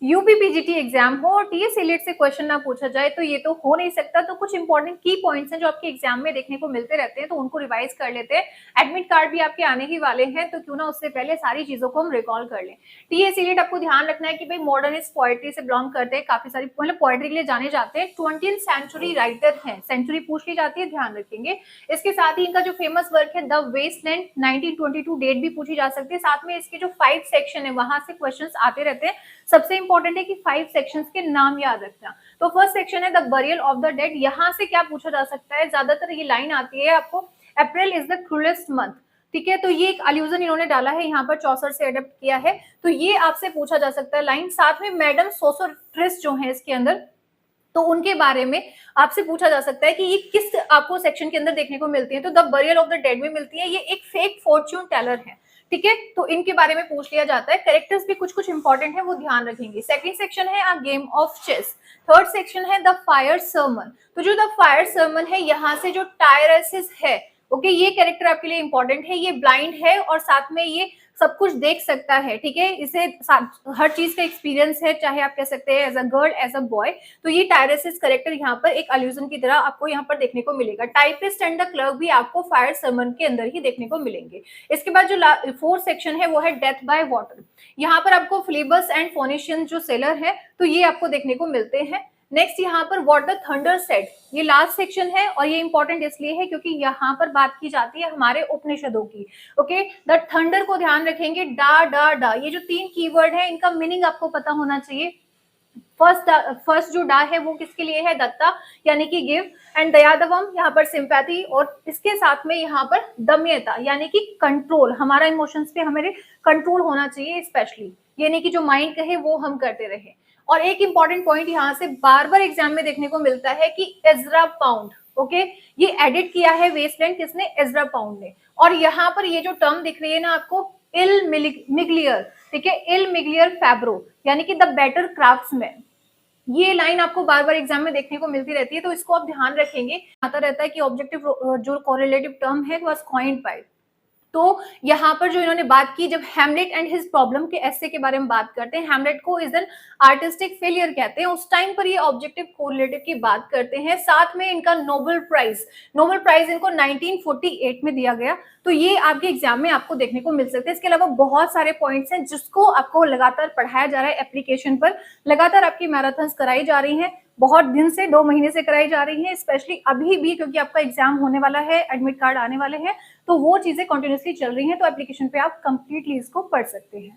UP PGT exam हो और TS elite से क्वेश्चन ना पूछा जाए तो ये तो हो नहीं सकता। तो कुछ इंपॉर्टेंट की पॉइंट्स हैं जो आपके एग्जाम में देखने को मिलते रहते हैं, तो उनको रिवाइज कर लेते हैं। एडमिट कार्ड भी आपके आने ही वाले हैं, तो क्यों ना उससे पहले सारी चीजों को हम रिकॉल कर लें। टीएस एलिट आपको ध्यान रखना है कि भाई मॉडर्निस्ट पोएट्री से बिलोंग करते हैं, काफी सारी मतलब पोएट्री के लिए जाने जाते हैं, 20th सेंचुरी राइटर हैं, सेंचुरी पूछ ली जाती है, ध्यान रखेंगे। इसके साथ ही इनका जो फेमस वर्क है द वेस्टलैंड 1922, डेट भी पूछी जा सकती है। साथ में इसके जो 5 सेक्शन है वहां से क्वेश्चंस आते रहते हैं। सबसे इंपॉर्टेंट है कि 5 सेक्शंस के नाम याद रखना। तो फर्स्ट सेक्शन है the burial of the dead. यहाँ से क्या पूछा जा सकता है, ज्यादातर ये लाइन आती है आपको, April is the cruellest month. ठीक है, तो ये एक अल्यूजन इन्होंने डाला है यहाँ पर, चौसर से अडेप्ट किया है, तो ये आपसे पूछा जा सकता है लाइन। साथ में मैडम सोसोट्रिस जो है इसके अंदर, तो उनके बारे में आपसे पूछा जा सकता है कि ये किस आपको सेक्शन के अंदर देखने को मिलती है। तो the burial of the dead में मिलती है, ये एक फेक फॉर्च्यून टेलर है। ठीक है, तो इनके बारे में पूछ लिया जाता है। कैरेक्टर्स भी कुछ कुछ इंपॉर्टेंट है, वो ध्यान रखेंगे। सेकंड सेक्शन है a game of chess. Third section है द फायर सर्मन। तो जो द फायर सर्मन है, यहाँ से जो टायरसिस है, ओके, ये कैरेक्टर आपके लिए इंपॉर्टेंट है। ये ब्लाइंड है और साथ में ये सब कुछ देख सकता है। ठीक है, इसे हर चीज का एक्सपीरियंस है, चाहे आप कह सकते हैं as a girl as a boy. तो ये टायरसिस कैरेक्टर यहाँ पर एक अल्यूजन की तरह आपको यहाँ पर देखने को मिलेगा। टाइपिस्ट एंड द क्लर्क भी आपको फायर समन के अंदर ही देखने को मिलेंगे। इसके बाद जो फोर्थ सेक्शन है वो है डेथ बाय वाटर। यहाँ पर आपको फिलिबस एंड फोनिशियन जो सेलर है, तो ये आपको देखने को मिलते हैं। नेक्स्ट यहाँ पर व्हाट द थंडर सेड, ये लास्ट सेक्शन है और ये इंपॉर्टेंट इसलिए है क्योंकि यहाँ पर बात की जाती है हमारे उपनिषदों की। ओके, द थंडर को ध्यान रखेंगे, डा डा डा, ये जो 3 कीवर्ड है इनका मीनिंग आपको पता होना चाहिए। फर्स्ट जो डा है वो किसके लिए है, दत्ता यानी कि गिव, एंड दयादवम यहाँ पर सिंपैथी, और इसके साथ में यहाँ पर दम्यता यानी कि कंट्रोल, हमारा इमोशंस पे हमारे कंट्रोल होना चाहिए स्पेशली, यानी कि जो माइंड कहे वो हम करते रहे। और एक इंपॉर्टेंट पॉइंट यहाँ से बार बार एग्जाम में देखने को मिलता है कि एजरा पाउंड, ओके, ये एडिट किया है वेस्टलैंड किसने, एजरा पाउंड ने। और यहाँ पर ये जो टर्म दिख रही है ना आपको, इल मिगलियर, ठीक है, इल मिगलियर फैब्रो यानी कि द बेटर क्राफ्ट्समैन, ये लाइन आपको बार बार एग्जाम में देखने को मिलती रहती है, तो इसको आप ध्यान रखेंगे। आता रहता है कि ऑब्जेक्टिव जो कोरिलेटिव टर्म है वाज कॉइन्ड बाय। तो यहाँ पर जो इन्होंने बात की, जब हैमलेट एंड हिज प्रॉब्लम के एसे के बारे में बात करते हैं, हैमलेट को इज एन आर्टिस्टिक फेलियर कहते हैं, उस टाइम पर ये ऑब्जेक्टिव कोरिलेटिव की बात करते हैं। साथ में इनका नोबेल प्राइज इनको 1948 में दिया गया। तो ये आपके एग्जाम में आपको देखने को मिल सकते हैं। इसके अलावा बहुत सारे पॉइंट्स हैं जिसको आपको लगातार पढ़ाया जा रहा है एप्लीकेशन पर, लगातार आपकी मैराथन्स कराई जा रही हैं, बहुत दिन से 2 महीने से कराई जा रही है, स्पेशली अभी भी क्योंकि आपका एग्जाम होने वाला है, एडमिट कार्ड आने वाले हैं, तो वो चीजें कंटिन्यूसली चल रही हैं। तो एप्लीकेशन पे आप कंप्लीटली इसको पढ़ सकते हैं।